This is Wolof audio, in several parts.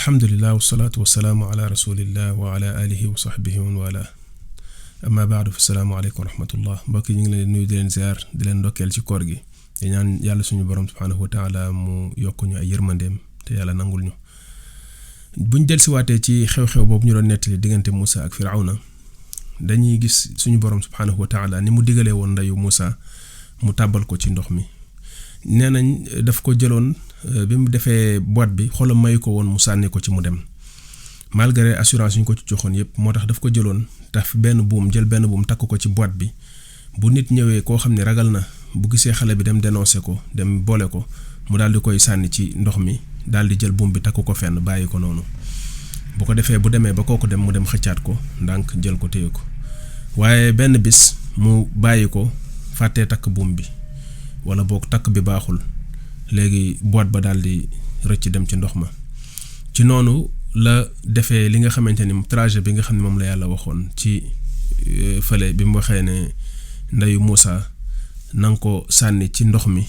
alhamdulillah wasalaatu wasalaamu ala rasulillah wa ala alihi wa sahbihi wa wala amma baadu fa salaamu aleykum wa rahmatullah mbokk yi ñu ngi leen nuyu di leen ziar di leen ndokkeel ci koor gi di ñaan yàlla suñu borom subhanahu wa taala mu yokku ñu ay yërmandeem te yàlla nangul ñu buñ delsiwaatee ci xew-xew boobu ñu doon nettali diggante Moussa ak Firawna dañuy gis suñu borom subhanahu wa taala ni mu digalee woon ndeyu Moussa mu tàbbal ko ci ndox mi nee nañ daf ko jëloon bi mu defee boîte bi xolam mayu ko woon mu sànni ko ci mu dem malgré assurance yi ñu ko ci joxoon yépp moo tax daf ko jëloon taf benn buum takk ko ci boîte bi bu nit ñëwee koo xam ne ragal na bu gisee xale bi dem dénoncé ko dem boole ko mu daal di koy sànni ci ndox mi daal di jël buum bi takk ko fenn bàyyi ko noonu bu ko defee bu demee ba kooku dem mu dem xëccaat ko ndànk jël ko téye ko waaye benn bis mu bàyyi ko fàttee takk buum bi wala boog takk bi baaxul léegi boîte ba daal di rëcc dem ci ndox ma ci noonu la defee li nga xamante ni trajet bi nga xam ne moom la yàlla waxoon ci fële bi mu waxee ne ndeyu Moussa nanga ko sànni ci ndox mi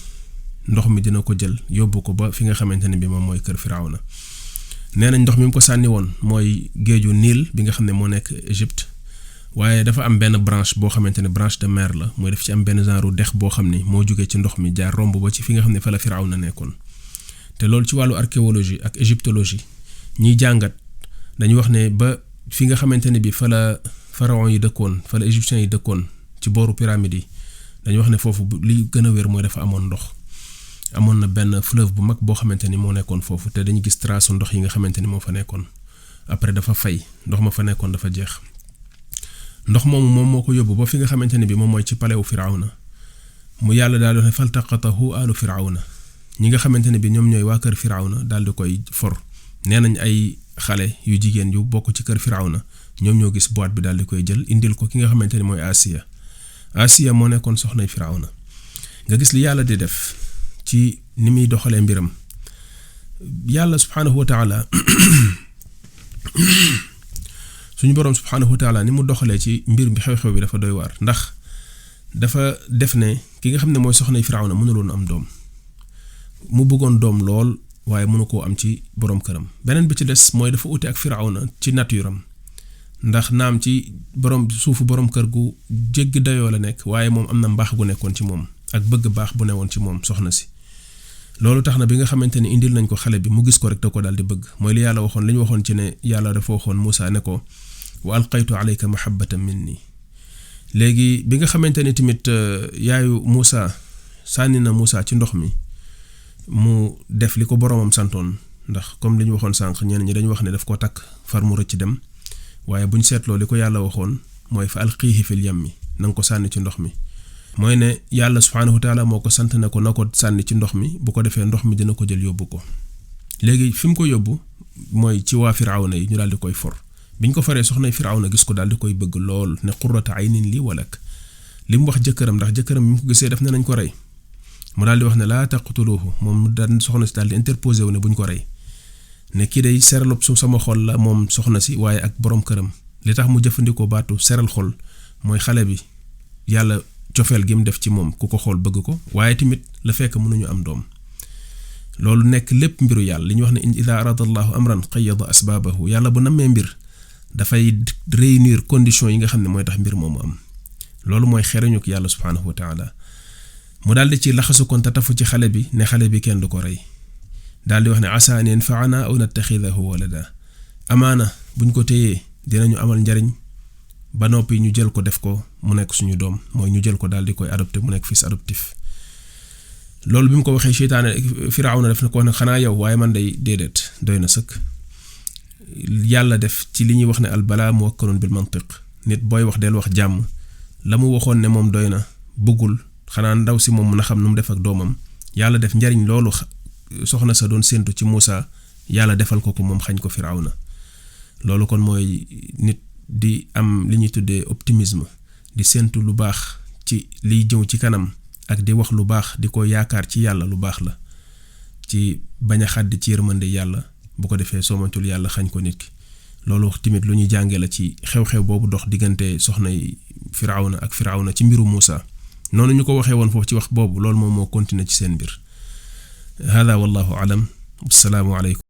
dina ko jël yóbbu ko ba fi nga xamante ne bi moom mooy kër Firawna nee nañ ndox mi mu ko sànni woon mooy géeju Nil bi nga xam ne moo nekk Égypte waaye dafa am benn branche boo xamante ne branche de mer la mooy daf ci am benn genre dex boo xam ni moo jugee ci ndox mi jaar romb ba ci fi nga xam ne fa la Firawna nekkoon te loolu ci wàllu archéologie ak égyptologie ñiy jàngat dañuy wax ne ba fi nga xamante ne bi fa la pharaon yi dëkkoon fa la égyptiens yi dëkkoon ci booru pyramide yi dañuy wax ne foofu li gën a wér mooy dafa amoon ndox amoon na benn fleuve bu mag boo xamante ni moo nekkoon foofu te dañu gis trace ndox yi nga xamante ni moo fa nekkoon après dafa fay ndox ma fa nekkoon dafa jeex ndox moomu moom moo ko yóbbu ba fi nga xamante ne bi moom mooy ci palewu Firawna mu yàlla daal di wax ne faltaqatahu alu Firawna ñi nga xamante ne bi ñoom ñooy waa kër Firawna daal di koy for nee nañ ay xale yu jigéen yu bokk ci kër Firawna ñoom ñoo gis boîte bi daal di koy jël indil ko ki nga xamante ne mooy Asiya moo nekkoon soxnay Firawna nga gis li yàlla di def ci ni muy doxalee mbiram yàlla subhanahu wa taala suñu boroom subhanahu wa taala ni mu doxalee ci mbir bi xew-xew bi dafa doy waar ndax dafa def ne ki nga xam ne mooy soxnay Firawna mënuloon am doom mu bëggoon doom lool waaye mënu koo am ci boroom këram beneen bi ci des mooy dafa ute ak Firawna ci nature am ndax naam ci suufu boroom kër gu jéggi dayoo la nekk waaye moom am na mbaax gu nekkoon ci moom ak bëgg baax bu newoon ci moom soxna si loolu tax na bi nga xamante ne indil nañ ko xale bi mu gis ko rek da ko daal di bëgg mooy li yàlla waxoon li ñu waxoon ci ne yàlla dafa waxoon Moussa ne ko wa alqaytu alayka mahabbatan minni léegi bi nga xamante ne tamit yaayu Moussa sànni na Moussa ci ndox mi mu def li ko boroomam santoon ndax comme li ñu waxoon sànq ñenn ñi dañu wax ne daf ko takk far mu rëcc dem waaye buñ seetloo li ko yàlla waxoon mooy fa alqiihi fil yammi na nga ko sànni ci ndox mi mooy ne yàlla subhanahu wa taala moo ko sant ne ko na ko sànni ci ndox mi bu ko defee ndox mi dina ko jël yóbbu ko léegi fi mu ko yóbbu mooy ci waa Firawna yi ñu daal di koy for biñ ko faree soxnay Firawna gis ko daal di koy bëgg lool ne qurrata aynin lii walak li mu wax jëkkëram ndax jëkkëram bi mu ko gisee def ne nañ ko rey mu daal di wax ne laa taqtuluhu moom daal soxna si daal di interposé wu ne buñ ko rey ne kii day seralub su sama xol la moom soxna si waaye ak borom këram li tax mu jëfandikoo baatu seral xol mooy xale bi yàlla cofeel gi mu def ci moom ku ko xool bëgg ko waaye tamit la fekk mënuñu am doom loolu nekk lépp mbiru yàlla li ñuy wax ne ida arada allahu amran qayyada asbaabahu yàlla bu nammee mbir dafay réunir conditions yi nga xam ne mooy tax mbir moomu am loolu mooy xereñuk yàlla subhanahu wa taala mu daal di ci laxasu kon tatafu ci xale bi ne xale bi kenn du ko rey daal di wax ne asa an yanfaana aw nattaxidahu walada amaana buñ ko téyee dinañu amal njariñ ba noppi ñu jël ko def ko mu nekk suñu doom mooy ñu jël ko daal di koy adopté mu nekk fils adoptif loolu bi mu ko waxee seytaane Firawna def na ko nag xanaa yow waaye man day déedéet doy na sëkk yàlla def ci li ñuy wax ne al balaa muwakkalun bil mantiq nit booy wax del wax jàmm la mu waxoon ne moom doy na bëggul xanaa ndaw si moom mën a xam nu mu def ak doomam yàlla def njariñ loolu soxna sa doon séentu ci Moussa yàlla defal ko moom xañ ko Firawna loolu kon mooy nit di am li ñuy tuddee optimisme di séentu lu baax ci liy jëw ci kanam ak di wax lu baax di ko yaakaar ci yàlla lu baax la ci bañ a xàddi ci yërmande yàlla bu ko defee soomantul yàlla xañ ko nit ki loolu tamit lu ñuy jànge la ci xew-xew boobu dox diggante soxnay Firawna ak Firawna ci mbiru Moussa noonu ñu ko waxee woon foofu ci wax boobu loolu moom moo continuer ci seen mbir hada wallahu alam assalaamu aleykum